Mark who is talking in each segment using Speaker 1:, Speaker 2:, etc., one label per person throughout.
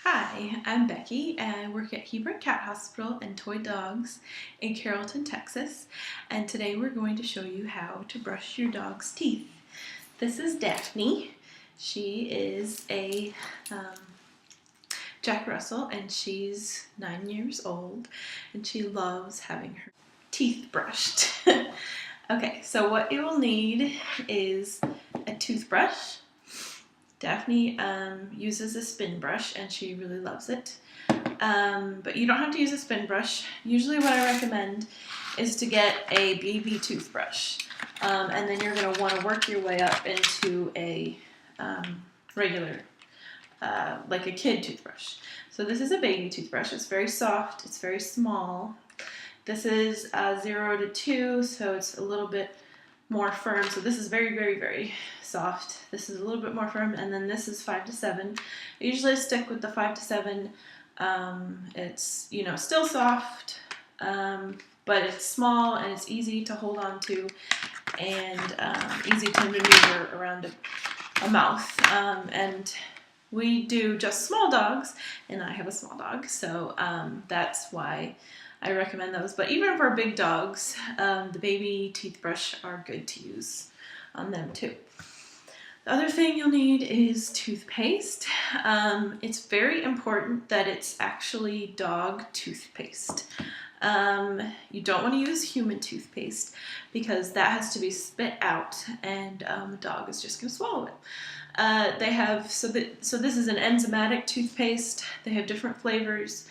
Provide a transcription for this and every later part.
Speaker 1: Hi, I'm Becky and I work at Hebron Cat Hospital and Toy Dogs in Carrollton, Texas, and today we're going to show you how to brush your dog's teeth. This is Daphne. She is a Jack Russell and she's 9 years old and she loves having her teeth brushed. Okay, so what you will need is a toothbrush. Daphne uses a spin brush and she really loves it. But you don't have to use a spin brush. Usually what I recommend is to get a baby toothbrush. And then you're going to want to work your way up into a regular, like a kid toothbrush. So this is a baby toothbrush. It's very soft. It's very small. This is 0 to 2, so it's a little bit more firm. So this is very, very, very soft. This is a little bit more firm, and then this is 5 to 7. I usually stick with the 5 to 7. It's, you know, still soft, but it's small and it's easy to hold on to and easy to maneuver around a mouth. And we do just small dogs, and I have a small dog, so that's why I recommend those. But even for big dogs, the baby teeth brush are good to use on them too. The other thing you'll need is toothpaste. It's very important that it's actually dog toothpaste. You don't want to use human toothpaste because that has to be spit out and the dog is just going to swallow it. They have, so this is an enzymatic toothpaste. They have different flavors.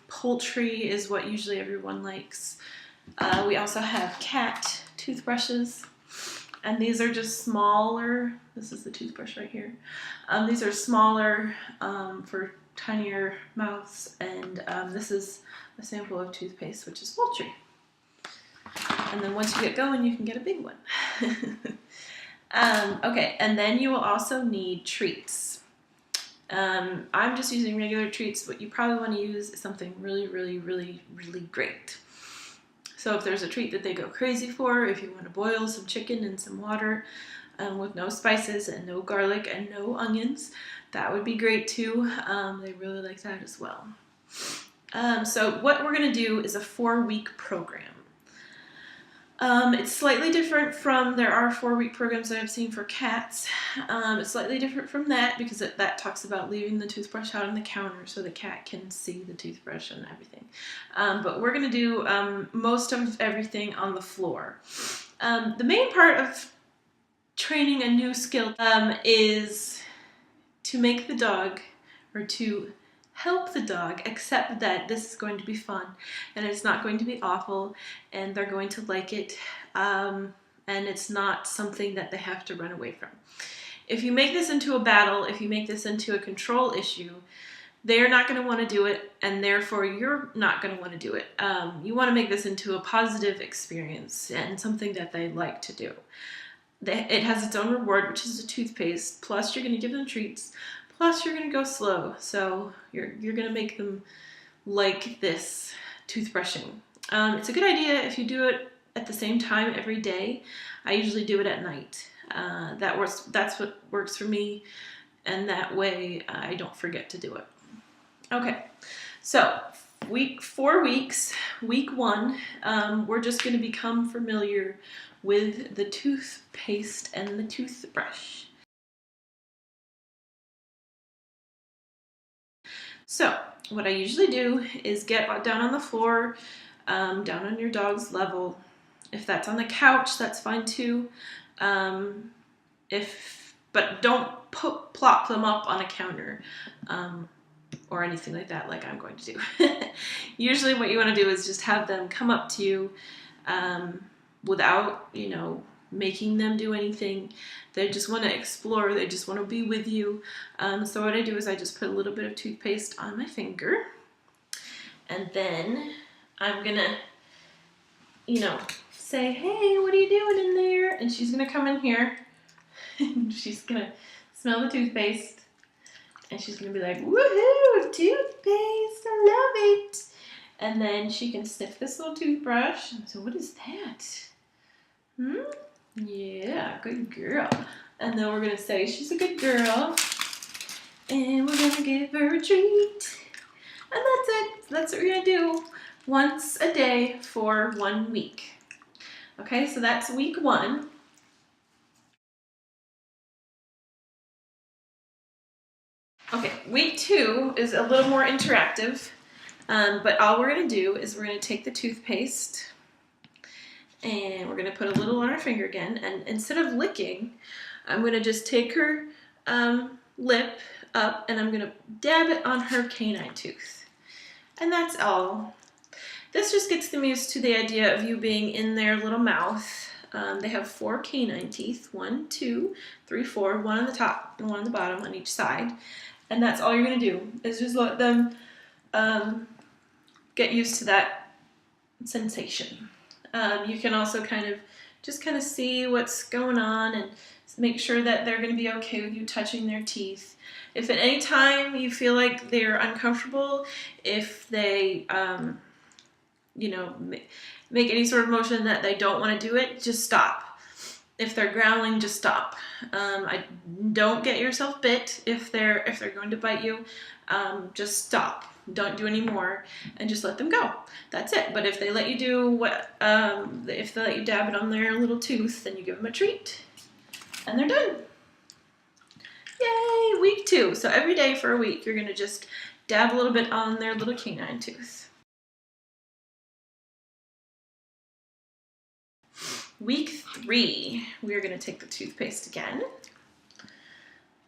Speaker 1: Poultry is what usually everyone likes. We also have cat toothbrushes, and these are just smaller. This is the toothbrush right here. These are smaller for tinier mouths, and this is a sample of toothpaste, which is poultry. And then once you get going, you can get a big one. Okay, and then you will also need treats. I'm just using regular treats. What you probably want to use is something really, really, really, really great. So if there's a treat that they go crazy for, if you want to boil some chicken in some water with no spices and no garlic and no onions, that would be great too. They really like that as well. So what we're going to do is a 4-week program. It's slightly different from, there are 4-week programs that I've seen for cats. It's slightly different from that because that talks about leaving the toothbrush out on the counter so the cat can see the toothbrush and everything. But we're going to do most of everything on the floor. The main part of training a new skill is to make the dog, or to help the dog accept that this is going to be fun and it's not going to be awful and they're going to like it, and it's not something that they have to run away from. If you make this into a battle, if you make this into a control issue, they're not going to want to do it, and therefore you're not going to want to do it. You want to make this into a positive experience and something that they like to do. It has its own reward, which is a toothpaste, plus you're going to give them treats, plus you're going to go slow, so you're going to make them like this toothbrushing. It's a good idea if you do it at the same time every day. I usually do it at night. That's what works for me, and that way I don't forget to do it. Okay, so 4 weeks, week 1, we're just going to become familiar with the toothpaste and the toothbrush. So what I usually do is get down on the floor, down on your dog's level. If that's on the couch, that's fine too. But don't plop them up on a counter or anything like that, like I'm going to do. Usually what you want to do is just have them come up to you without, you know, making them do anything. They just want to explore, they just want to be with you. So what I do is I just put a little bit of toothpaste on my finger, and then I'm gonna, you know, say, hey, what are you doing in there? And she's gonna come in here and she's gonna smell the toothpaste and she's gonna be like, woohoo, toothpaste, I love it. And then she can sniff this little toothbrush. So what is that? Yeah, good girl. And then we're going to say she's a good girl. And we're gonna give her a treat. And that's it. That's what we're gonna do once a day for 1 week. Okay, so that's week 1. Okay, week 2 is a little more interactive, but all we're gonna do is we're gonna take the toothpaste and we're gonna put a little on our finger again, and instead of licking, I'm gonna just take her lip up and I'm gonna dab it on her canine tooth. And that's all. This just gets them used to the idea of you being in their little mouth. They have 4 canine teeth, 1, 2, 3, 4, 1 on the top and 1 on the bottom on each side. And that's all you're gonna do, is just let them get used to that sensation. You can also kind of see what's going on and make sure that they're going to be okay with you touching their teeth. If at any time you feel like they're uncomfortable, if they, make any sort of motion that they don't want to do it, just stop. If they're growling, just stop. Don't get yourself bit if they're going to bite you. Just stop. Don't do any more, and just let them go. That's it. But if they let you do if they let you dab it on their little tooth, then you give them a treat, and they're done. Yay! Week 2. So every day for a week, you're gonna just dab a little bit on their little canine tooth. Week 3, we're gonna take the toothpaste again.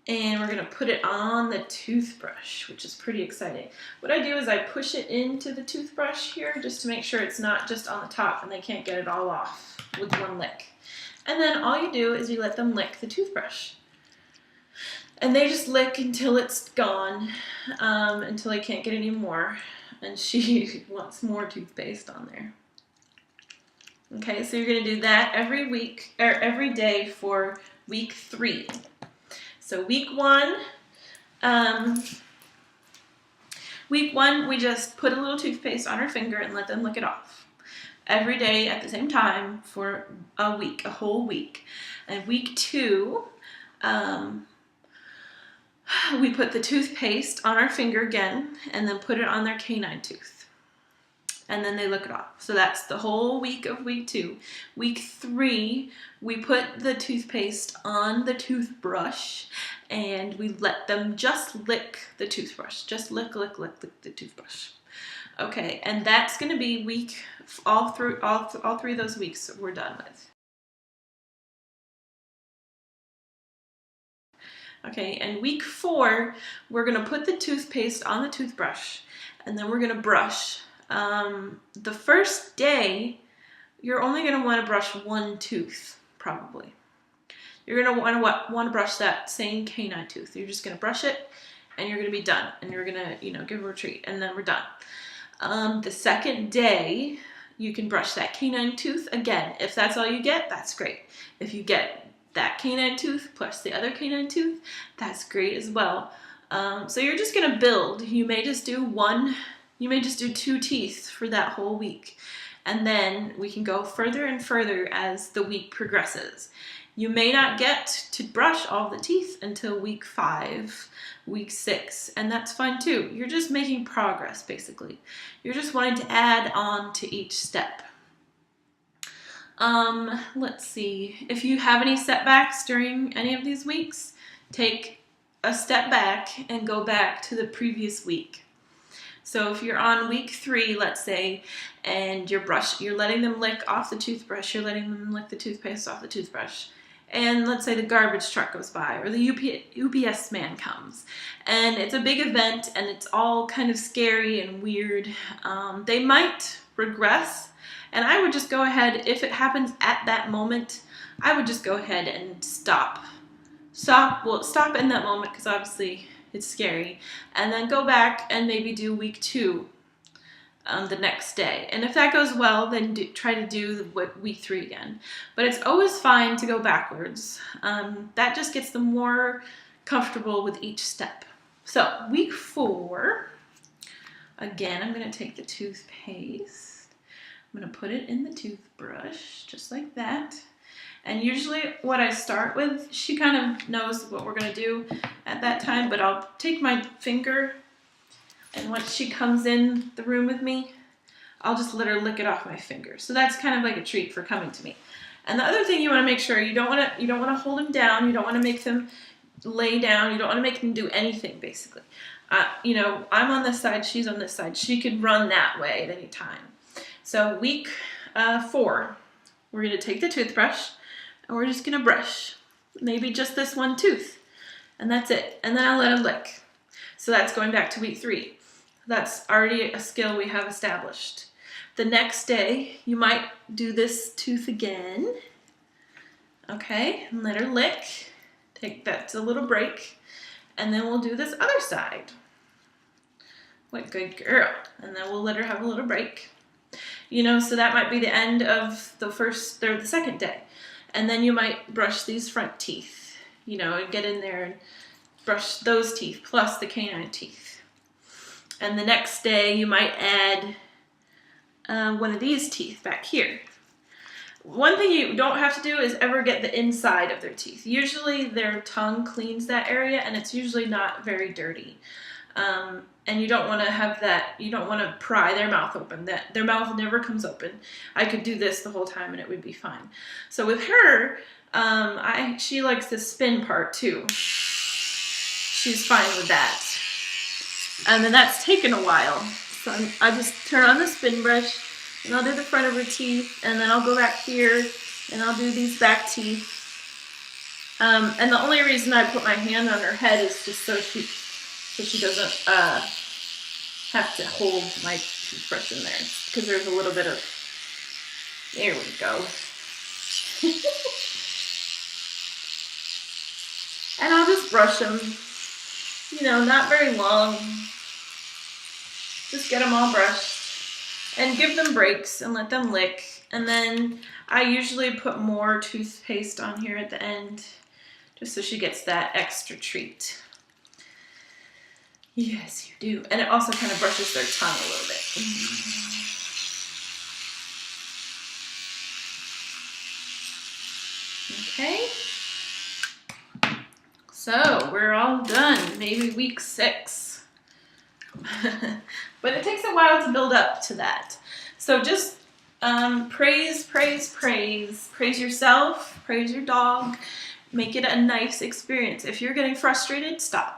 Speaker 1: And we're gonna put it on the toothbrush, which is pretty exciting. What I do is I push it into the toothbrush here just to make sure it's not just on the top and they can't get it all off with one lick. And then all you do is you let them lick the toothbrush. And they just lick until it's gone, until they can't get any more. And she wants more toothpaste on there. Okay, so you're gonna do that every week, or every day for week 3. So week 1, we just put a little toothpaste on our finger and let them lick it off. Every day at the same time for a week, a whole week. And week 2, we put the toothpaste on our finger again and then put it on their canine tooth. And then they lick it off. So that's the whole week of week 2. Week 3, we put the toothpaste on the toothbrush and we let them just lick the toothbrush. Just lick the toothbrush. Okay, and that's gonna be all 3 of those weeks we're done with. Okay, and week 4, we're gonna put the toothpaste on the toothbrush and then we're gonna brush. The first day, you're only going to want to brush 1 tooth, probably. You're going to want to brush that same canine tooth. You're just going to brush it, and you're going to be done. And you're going to, give her a treat, and then we're done. The second day, you can brush that canine tooth again. If that's all you get, that's great. If you get that canine tooth plus the other canine tooth, that's great as well. So you're just going to build. You may just do 2 teeth for that whole week. And then we can go further and further as the week progresses. You may not get to brush all the teeth until week 5, week 6, and that's fine too. You're just making progress, basically. You're just wanting to add on to each step. Let's see. If you have any setbacks during any of these weeks, take a step back and go back to the previous week. So if you're on week 3, let's say, and you're letting them lick off the toothbrush, you're letting them lick the toothpaste off the toothbrush, and let's say the garbage truck goes by or the UPS man comes, and it's a big event and it's all kind of scary and weird, they might regress, and I would just go ahead, if it happens at that moment, I would just go ahead and stop in that moment, because obviously it's scary, and then go back and maybe do week 2 the next day. And if that goes well, then try to do week 3 again. But it's always fine to go backwards. That just gets them more comfortable with each step. So week 4, again, I'm going to take the toothpaste. I'm going to put it in the toothbrush, just like that. And usually what I start with, she kind of knows what we're gonna do at that time, but I'll take my finger, and once she comes in the room with me, I'll just let her lick it off my finger. So that's kind of like a treat for coming to me. And the other thing you want to make sure, you don't want to hold them down. You don't want to make them lay down. You don't want to make them do anything, basically. You know, I'm on this side, she's on this side. She could run that way at any time. So week 4, we're going to take the toothbrush and we're just going to brush. Maybe just this one tooth. And that's it. And then I'll let her lick. So that's going back to week 3. That's already a skill we have established. The next day, you might do this tooth again. Okay, and let her lick. Take that to a little break. And then we'll do this other side. What good girl. And then we'll let her have a little break. You know, so that might be the end of the first or the second day. And then you might brush these front teeth. You know, and get in there and brush those teeth plus the canine teeth. And the next day, you might add one of these teeth back here. One thing you don't have to do is ever get the inside of their teeth. Usually their tongue cleans that area and it's usually not very dirty. And you don't want to have that, you don't want to pry their mouth open. Their mouth never comes open. I could do this the whole time and it would be fine. So with her, she likes the spin part too. She's fine with that. And then that's taken a while. So I just turn on the spin brush and I'll do the front of her teeth and then I'll go back here and I'll do these back teeth. And the only reason I put my hand on her head is just so she doesn't have to hold my toothbrush in there, because there's a little bit of, there we go. And I'll just brush them, you know, not very long. Just get them all brushed and give them breaks and let them lick. And then I usually put more toothpaste on here at the end just so she gets that extra treat. Yes, you do. And it also kind of brushes their tongue a little bit. Okay. So we're all done. Maybe week 6. But it takes a while to build up to that. So just praise, praise, praise. Praise yourself, praise your dog. Make it a nice experience. If you're getting frustrated, stop.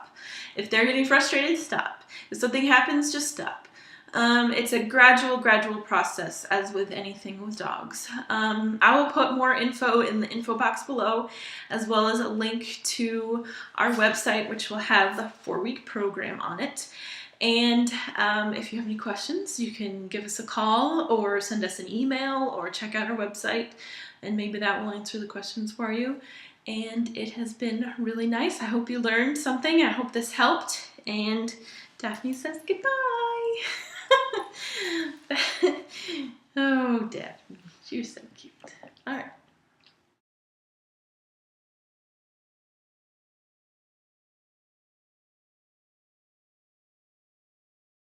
Speaker 1: If they're getting frustrated, stop. If something happens, just stop. It's a gradual process, as with anything with dogs. I will put more info in the info box below, as well as a link to our website, which will have the 4-week program on it. And if you have any questions, you can give us a call or send us an email or check out our website, and maybe that will answer the questions for you. And it has been really nice. I hope you learned something. I hope this helped. And Daphne says goodbye. Oh, Daphne, you're so cute.